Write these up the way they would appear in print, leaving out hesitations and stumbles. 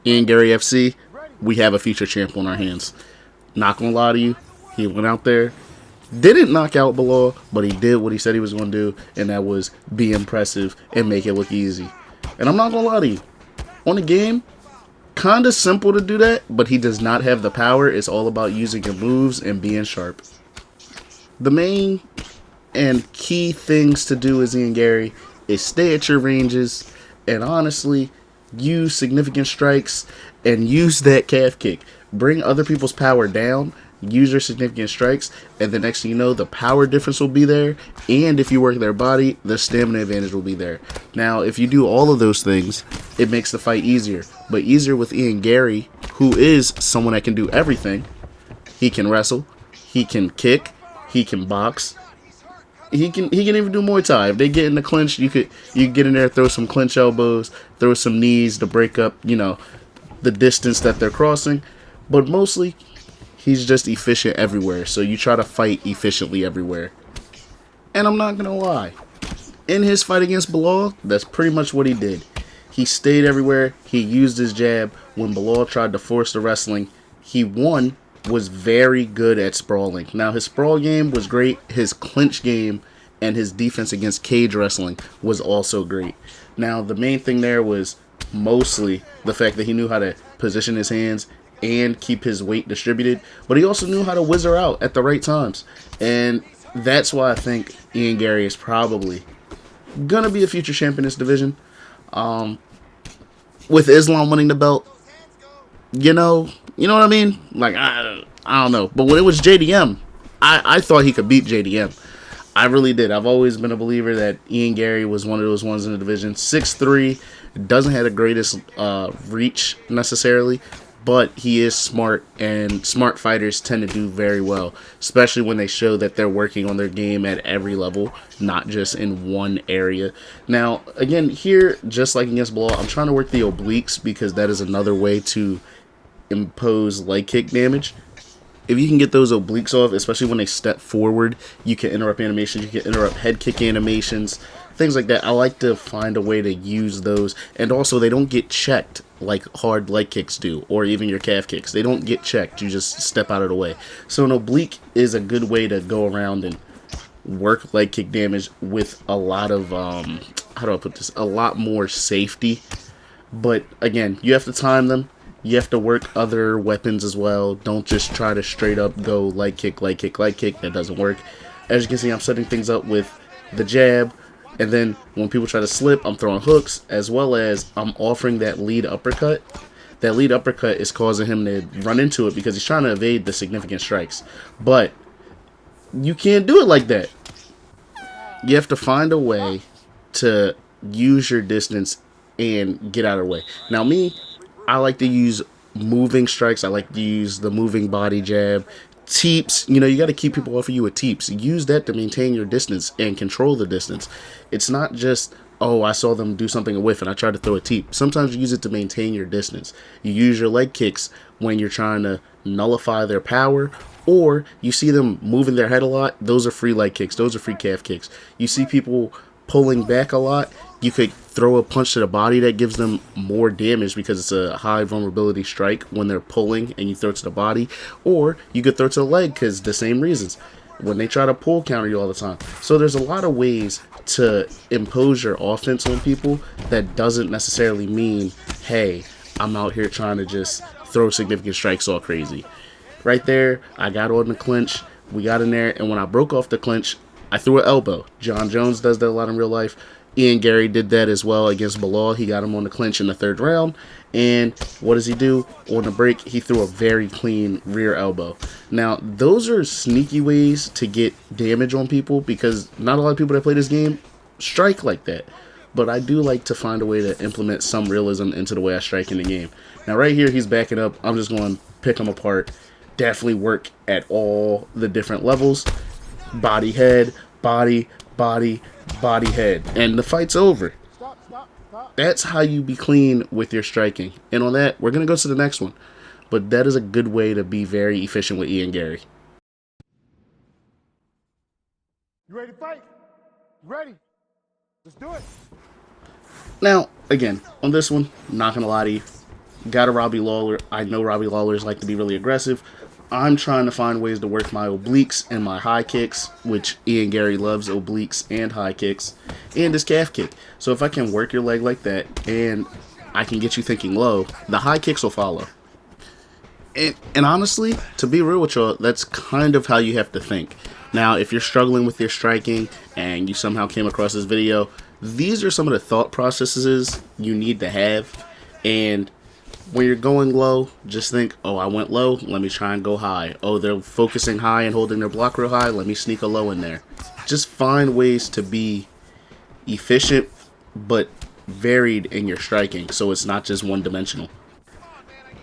Ian Garry FC, we have a future champ on our hands. Not gonna lie to you, he went out there, didn't knock out Belal, but he did what he said he was gonna do, and that was be impressive and make it look easy. And I'm not gonna lie to you, on the game, kinda simple to do that, but he does not have the power. It's all about using your moves and being sharp. The main and key things to do as Ian Garry is stay at your ranges and honestly use significant strikes and use that calf kick. Bring other people's power down, use your significant strikes, and the next thing you know, the power difference will be there, and if you work their body, the stamina advantage will be there. Now, if you do all of those things, it makes the fight easier. But easier with Ian Garry, who is someone that can do everything. He can wrestle, he can kick, he can box, he can even do Muay Thai. If they get in the clinch, you could get in there, throw some clinch elbows, throw some knees to break up, the distance that they're crossing. But mostly, he's just efficient everywhere. So you try to fight efficiently everywhere. And I'm not gonna lie, in his fight against Belal, that's pretty much what he did. He stayed everywhere. He used his jab. When Belal tried to force the wrestling, he was very good at sprawling. Now, his sprawl game was great. His clinch game and his defense against cage wrestling was also great. Now, the main thing there was mostly the fact that he knew how to position his hands and keep his weight distributed, but he also knew how to whizzer out at the right times. And that's why I think Ian Garry is probably going to be a future champion in this division. With Islam winning the belt, you know what I mean? Like, I don't know. But when it was JDM, I thought he could beat JDM. I really did. I've always been a believer that Ian Garry was one of those ones in the division. 6'3", doesn't have the greatest reach necessarily, but he is smart, and smart fighters tend to do very well, especially when they show that they're working on their game at every level, not just in one area. Now, again, here, just like against Belal, I'm trying to work the obliques because that is another way to impose leg kick damage. If you can get those obliques off, especially when they step forward, you can interrupt animations, you can interrupt head kick animations, things like that. I like to find a way to use those, and also they don't get checked like hard leg kicks do, or even your calf kicks. They don't get checked, you just step out of the way. So an oblique is a good way to go around and work leg kick damage with a lot of, how do I put this, a lot more safety. But again, you have to time them. You have to work other weapons as well. Don't just try to straight up go leg kick, leg kick, leg kick. That doesn't work. As you can see, I'm setting things up with the jab. And then when people try to slip, I'm throwing hooks, as well as I'm offering that lead uppercut. That lead uppercut is causing him to run into it because he's trying to evade the significant strikes. But you can't do it like that. You have to find a way to use your distance and get out of the way. Now, I like to use moving strikes. I like to use the moving body jab. Teeps, you got to keep people off of you with teeps. Use that to maintain your distance and control the distance. It's not just, oh, I saw them do something a whiff and I tried to throw a teep. Sometimes you use it to maintain your distance. You use your leg kicks when you're trying to nullify their power, or you see them moving their head a lot. Those are free leg kicks. Those are free calf kicks. You see people pulling back a lot. You could throw a punch to the body that gives them more damage because it's a high vulnerability strike when they're pulling and you throw it to the body. Or you could throw it to the leg because the same reasons. When they try to pull counter you all the time. So there's a lot of ways to impose your offense on people that doesn't necessarily mean, hey, I'm out here trying to just throw significant strikes all crazy. Right there, I got on the clinch. We got in there, and when I broke off the clinch, I threw an elbow. Jon Jones does that a lot in real life. Ian Garry did that as well against Belal. He got him on the clinch in the third round. And what does he do? On the break, he threw a very clean rear elbow. Now, those are sneaky ways to get damage on people because not a lot of people that play this game strike like that. But I do like to find a way to implement some realism into the way I strike in the game. Now, right here, he's backing up. I'm just going to pick him apart. Definitely work at all the different levels. Body, head, body, body, body, head. And the fight's over. That's how you be clean with your striking. And on that, we're going to go to the next one. But that is a good way to be very efficient with Ian Garry. You ready to fight? You ready? Let's do it. Now, again, on this one, not going to lie to you, Got a Robbie Lawler. I know Robbie Lawlers like to be really aggressive. I'm trying to find ways to work my obliques and my high kicks, which Garry loves obliques and high kicks, and his calf kick. So if I can work your leg like that, and I can get you thinking low, the high kicks will follow. And honestly, to be real with y'all, that's kind of how you have to think. Now, if you're struggling with your striking and you somehow came across this video, these are some of the thought processes you need to have. And when you're going low, just think, oh, I went low, let me try and go high. Oh, they're focusing high and holding their block real high, let me sneak a low in there. Just find ways to be efficient, but varied in your striking, so it's not just one-dimensional.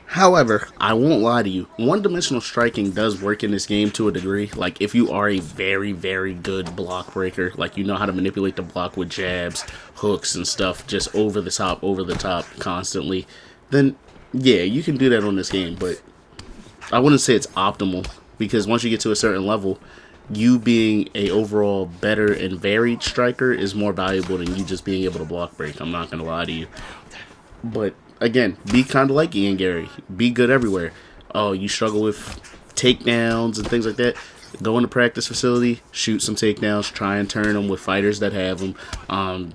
However, I won't lie to you, one-dimensional striking does work in this game to a degree. Like, if you are a very, very good block breaker, like you know how to manipulate the block with jabs, hooks, and stuff, just over the top, constantly, then yeah, you can do that on this game, but I wouldn't say it's optimal, because once you get to a certain level, you being a overall better and varied striker is more valuable than you just being able to block break. I'm not going to lie to you. But again, be kind of like Garry. Be good everywhere. Oh, you struggle with takedowns and things like that? Go in the practice facility, shoot some takedowns, try and turn them with fighters that have them.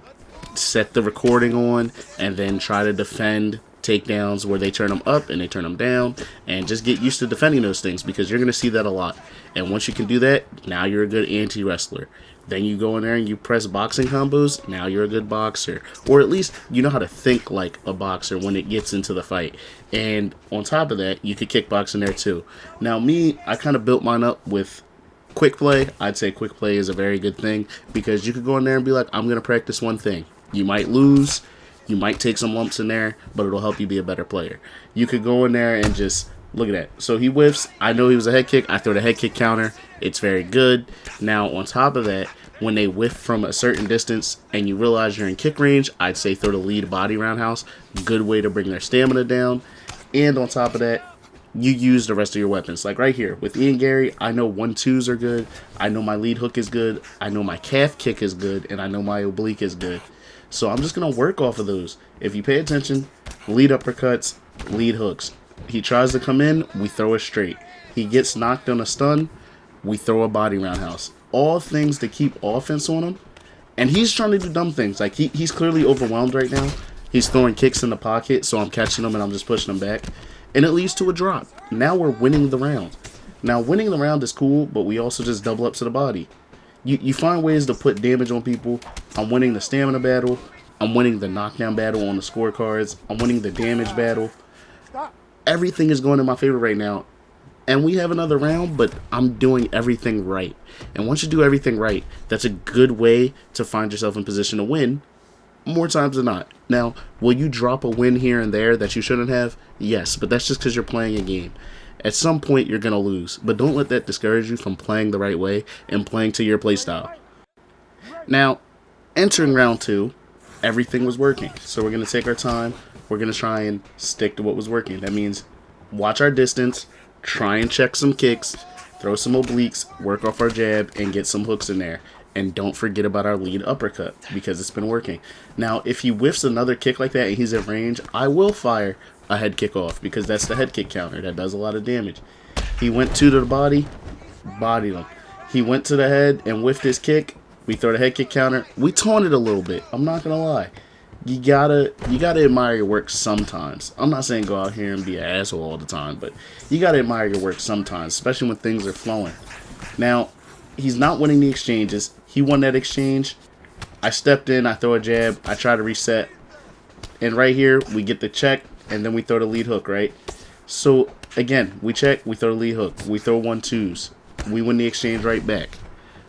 Set the recording on, and then try to defend takedowns where they turn them up and they turn them down, and just get used to defending those things, because you're going to see that a lot. And once you can do that, now you're a good anti-wrestler. Then you go in there and you press boxing combos, now you're a good boxer. Or at least you know how to think like a boxer when it gets into the fight. And on top of that, you could kickbox in there too. Now me, I kind of built mine up with quick play. I'd say quick play is a very good thing, because you could go in there and be like, I'm going to practice one thing. You might lose, you might take some lumps in there, but it'll help you be a better player. You could go in there and just, look at that. So he whiffs. I know he was a head kick. I throw the head kick counter. It's very good. Now, on top of that, when they whiff from a certain distance and you realize you're in kick range, I'd say throw the lead body roundhouse. Good way to bring their stamina down. And on top of that, you use the rest of your weapons. Like right here, with Garry, I know 1-2s are good. I know my lead hook is good. I know my calf kick is good. And I know my oblique is good. So I'm just going to work off of those. If you pay attention, lead uppercuts, lead hooks. He tries to come in, we throw it straight. He gets knocked on a stun, we throw a body roundhouse. All things to keep offense on him. And he's trying to do dumb things. Like, he's clearly overwhelmed right now. He's throwing kicks in the pocket, so I'm catching him and I'm just pushing him back. And it leads to a drop. Now we're winning the round. Now, winning the round is cool, but we also just double up to the body. You find ways to put damage on people. I'm winning the stamina battle. I'm winning the knockdown battle on the scorecards. I'm winning the damage battle. Everything is going in my favor right now. And we have another round, but I'm doing everything right. And once you do everything right, that's a good way to find yourself in position to win more times than not. Now, will you drop a win here and there that you shouldn't have? Yes, but that's just because you're playing a game. At some point, you're going to lose. But don't let that discourage you from playing the right way and playing to your playstyle. Now, entering round 2, everything was working. So we're going to take our time. We're going to try and stick to what was working. That means watch our distance, try and check some kicks, throw some obliques, work off our jab, and get some hooks in there. And don't forget about our lead uppercut, because it's been working. Now, if he whiffs another kick like that and he's at range, I will fire a head kick off, because that's the head kick counter. That does a lot of damage. He went 2 to the body, bodied him. He went to the head and whiffed his kick. We throw the head kick counter. We taunted a little bit. I'm not going to lie. You gotta admire your work sometimes. I'm not saying go out here and be an asshole all the time, but you gotta admire your work sometimes, especially when things are flowing. Now, he's not winning the exchanges. He won that exchange. I stepped in, I throw a jab, I try to reset. And right here, we get the check, and then we throw the lead hook, right? So, again, we check, we throw the lead hook. We throw 1-2s. We win the exchange right back.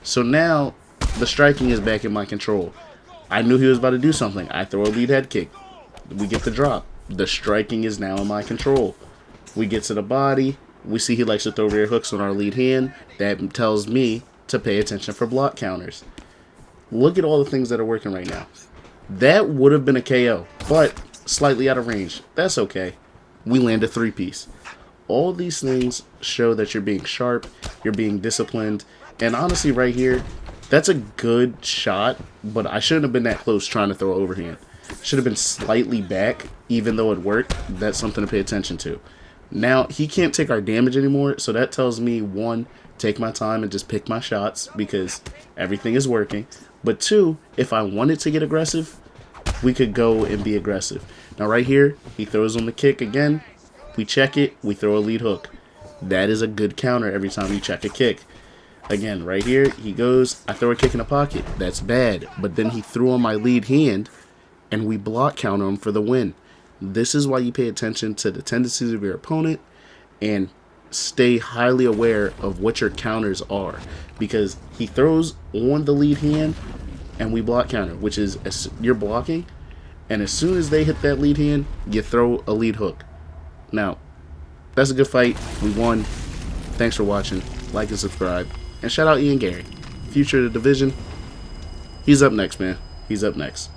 So now, the striking is back in my control. I knew he was about to do something. I throw a lead head kick. We get the drop. The striking is now in my control. We get to the body. We see he likes to throw rear hooks on our lead hand. That tells me to pay attention for block counters. Look at all the things that are working right now. That would have been a KO, but slightly out of range. That's okay. We land a 3-piece. All these things show that you're being sharp, you're being disciplined, and honestly right here, that's a good shot, but I shouldn't have been that close trying to throw overhand. should have been slightly back, even though it worked. That's something to pay attention to. Now, he can't take our damage anymore, so that tells me, one, take my time and just pick my shots because everything is working. But two, if I wanted to get aggressive, we could go and be aggressive. Now, right here, he throws on the kick again. We check it, we throw a lead hook. That is a good counter every time you check a kick. Again, right here, he goes, I throw a kick in the pocket. That's bad. But then he threw on my lead hand, and we block counter him for the win. This is why you pay attention to the tendencies of your opponent and stay highly aware of what your counters are. Because he throws on the lead hand, and we block counter, which is you're blocking. And as soon as they hit that lead hand, you throw a lead hook. Now, that's a good fight. We won. Thanks for watching. Like and subscribe. And shout out Ian Garry. Future of the division. He's up next, man. He's up next.